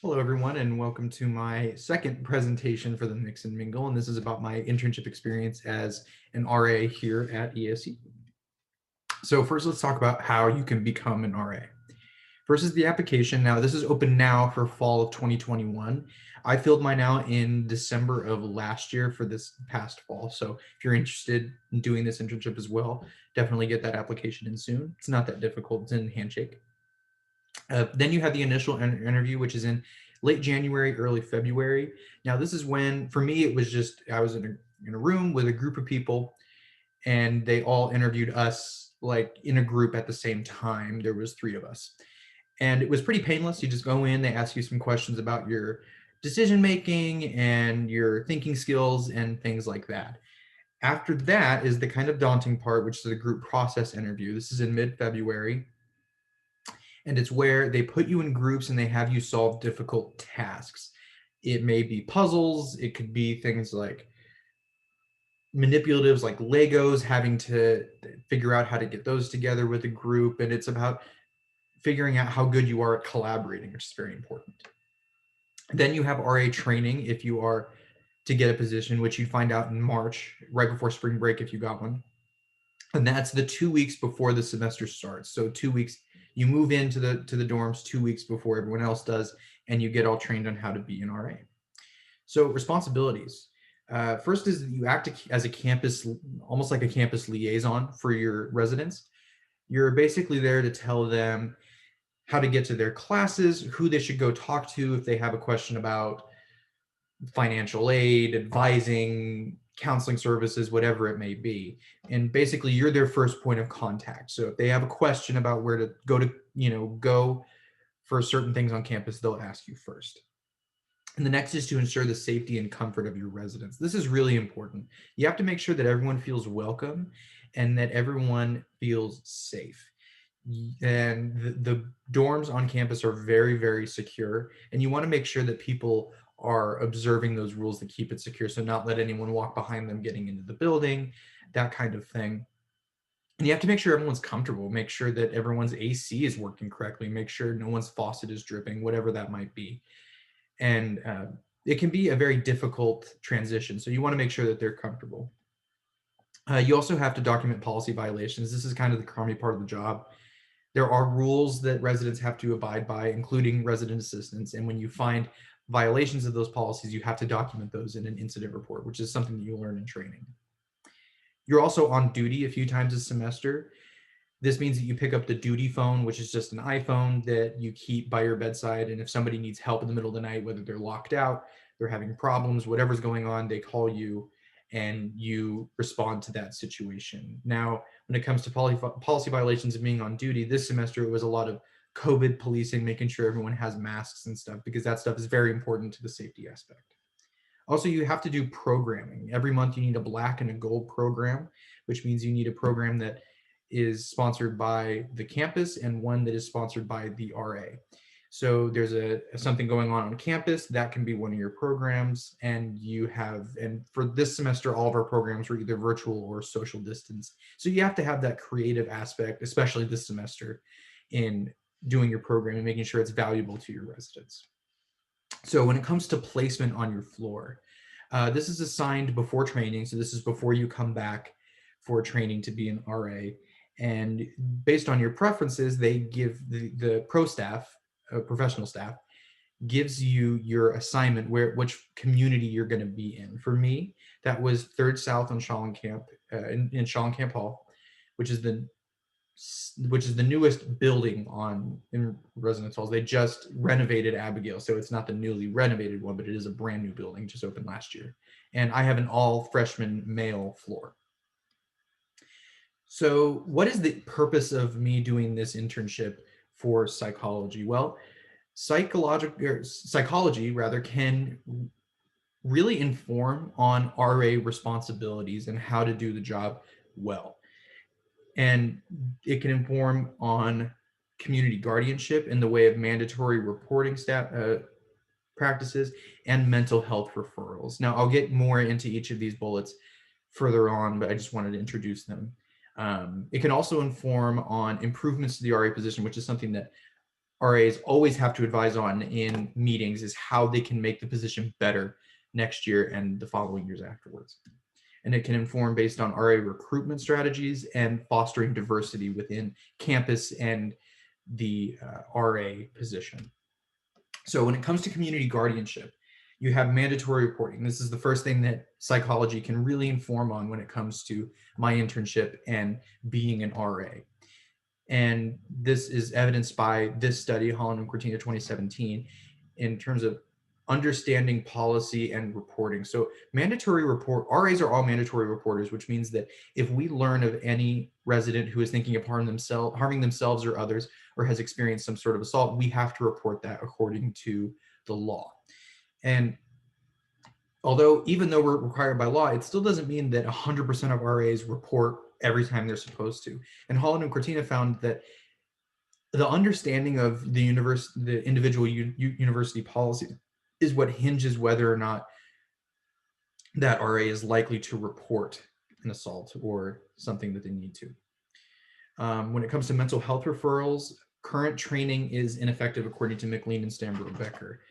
Hello, everyone, and welcome to my second presentation for the Mix and Mingle. And this is about my internship experience as an RA here at ESE. So first, let's talk about how you can become an RA. First is the application. Now, this is open now for fall of 2021. I filled mine out in December of last year for this past fall. So if you're interested in doing this internship as well, definitely get that application in soon. It's not that difficult. It's in Handshake. Then you have the initial interview, which is in late January, early February. Now, this is when, for me, it was just I was in a room with a group of people, and they all interviewed us like in a group at the same time. There was three of us, and it was pretty painless. You just go in, they ask you some questions about your decision making and your thinking skills and things like that. After that is the kind of daunting part, which is a group process interview. This is in mid-February, and it's where they put you in groups and they have you solve difficult tasks. It may be puzzles, it could be things like manipulatives like Legos, having to figure out how to get those together with a group. And it's about figuring out how good you are at collaborating, which is very important. Then you have RA training if you are to get a position, which you find out in March, right before spring break if you got one. And that's the 2 weeks before the semester starts. So 2 weeks, you move into the dorms 2 weeks before everyone else does, and you get all trained on how to be an RA. So responsibilities. First is that you act as a campus, almost like a campus liaison for your residents. You're basically there to tell them how to get to their classes, who they should go talk to if they have a question about financial aid, advising, counseling services, whatever it may be. And basically you're their first point of contact. So if they have a question about where to go for certain things on campus, they'll ask you first. And the next is to ensure the safety and comfort of your residents. This is really important. You have to make sure that everyone feels welcome and that everyone feels safe. And the dorms on campus are very, very secure. And you want to make sure that people are observing those rules that keep it secure. So not let anyone walk behind them getting into the building, that kind of thing. And you have to make sure everyone's comfortable, make sure that everyone's AC is working correctly, make sure no one's faucet is dripping, whatever that might be. And it can be a very difficult transition. So you want to make sure that they're comfortable. You also have to document policy violations. This is kind of the crummy part of the job. There are rules that residents have to abide by, including resident assistance. And when you find violations of those policies, you have to document those in an incident report, which is something that you learn in training. You're also on duty a few times a semester. This means that you pick up the duty phone, which is just an iPhone that you keep by your bedside. And if somebody needs help in the middle of the night, whether they're locked out, they're having problems, whatever's going on, they call you and you respond to that situation. Now, when it comes to policy violations and being on duty, this semester it was a lot of COVID policing, making sure everyone has masks and stuff, because that stuff is very important to the safety aspect. Also, you have to do programming. Every month you need a black and a gold program, which means you need a program that is sponsored by the campus and one that is sponsored by the RA. So there's something going on campus that can be one of your programs, and for this semester all of our programs were either virtual or social distance. So you have to have that creative aspect, especially this semester, in doing your program and making sure it's valuable to your residents. So when it comes to placement on your floor, this is assigned before training. So this is before you come back for training to be an RA. And based on your preferences, they give the pro staff, professional staff, gives you your assignment, which community you're going to be in. For me, that was Third South on Schallenkamp, in Schallenkamp Hall, which is the newest building in residence halls. They just renovated Abigail, so it's not the newly renovated one, but it is a brand new building, just opened last year. And I have an all freshman male floor. So what is the purpose of me doing this internship for psychology? Well, psychology rather can really inform on RA responsibilities and how to do the job well. And it can inform on community guardianship in the way of mandatory reporting practices and mental health referrals. Now, I'll get more into each of these bullets further on, but I just wanted to introduce them. It can also inform on improvements to the RA position, which is something that RAs always have to advise on in meetings is how they can make the position better next year and the following years afterwards. And it can inform based on RA recruitment strategies and fostering diversity within campus and the RA position. So when it comes to community guardianship, you have mandatory reporting. This is the first thing that psychology can really inform on when it comes to my internship and being an RA. And this is evidenced by this study, Holland and Cortina 2017, in terms of understanding policy and reporting. So mandatory report, RAs are all mandatory reporters, which means that if we learn of any resident who is thinking of harming themselves or others, or has experienced some sort of assault, we have to report that according to the law. And although, even though we're required by law, it still doesn't mean that 100% of RAs report every time they're supposed to. And Holland and Cortina found that the understanding of the individual university policy is what hinges whether or not that RA is likely to report an assault or something that they need to. When it comes to mental health referrals, current training is ineffective according to McLean and Stambro-Becker.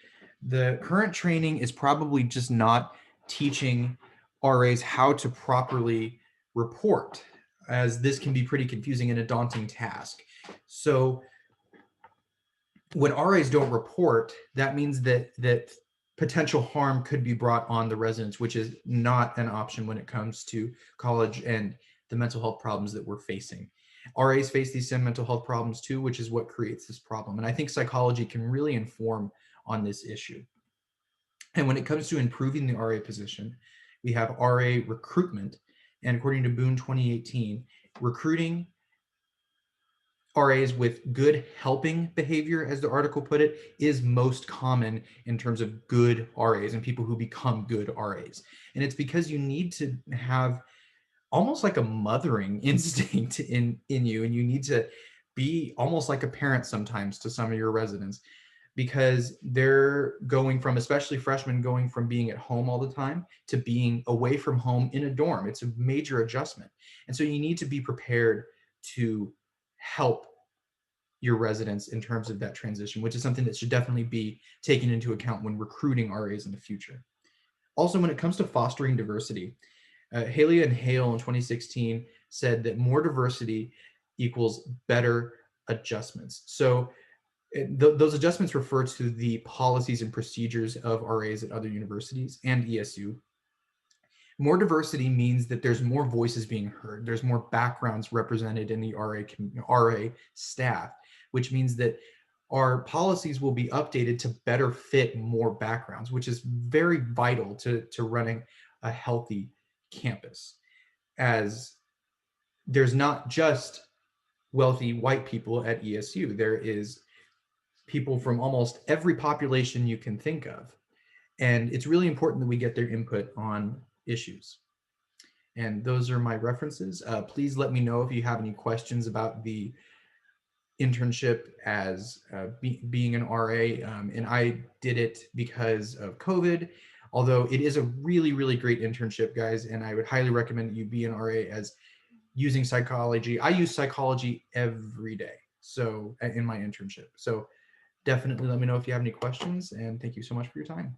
The current training is probably just not teaching RAs how to properly report, as this can be pretty confusing and a daunting task. So when RAs don't report, that means that potential harm could be brought on the residents, which is not an option when it comes to college and the mental health problems that we're facing. RAs face these same mental health problems too, which is what creates this problem. And I think psychology can really inform on this issue. And when it comes to improving the RA position, we have RA recruitment. And according to Boone 2018, recruiting RAs with good helping behavior, as the article put it, is most common in terms of good RAs and people who become good RAs. And it's because you need to have almost like a mothering instinct in you, and you need to be almost like a parent sometimes to some of your residents, because they're going from, especially freshmen, going from being at home all the time to being away from home in a dorm. It's a major adjustment. And so you need to be prepared to help your residents in terms of that transition, which is something that should definitely be taken into account when recruiting RAs in the future. Also, when it comes to fostering diversity, Haley and Hale in 2016 said that more diversity equals better adjustments. So those adjustments refer to the policies and procedures of RAs at other universities and ESU. More diversity means that there's more voices being heard. There's more backgrounds represented in the RA staff, which means that our policies will be updated to better fit more backgrounds, which is very vital to running a healthy campus, as there's not just wealthy white people at ESU. There is people from almost every population you can think of. And it's really important that we get their input on issues. And those are my references. Please let me know if you have any questions about the internship as being an RA. And I did it because of COVID, although it is a really, really great internship, guys. And I would highly recommend that you be an RA, as using psychology. I use psychology every day, so in my internship. So definitely let me know if you have any questions, and thank you so much for your time.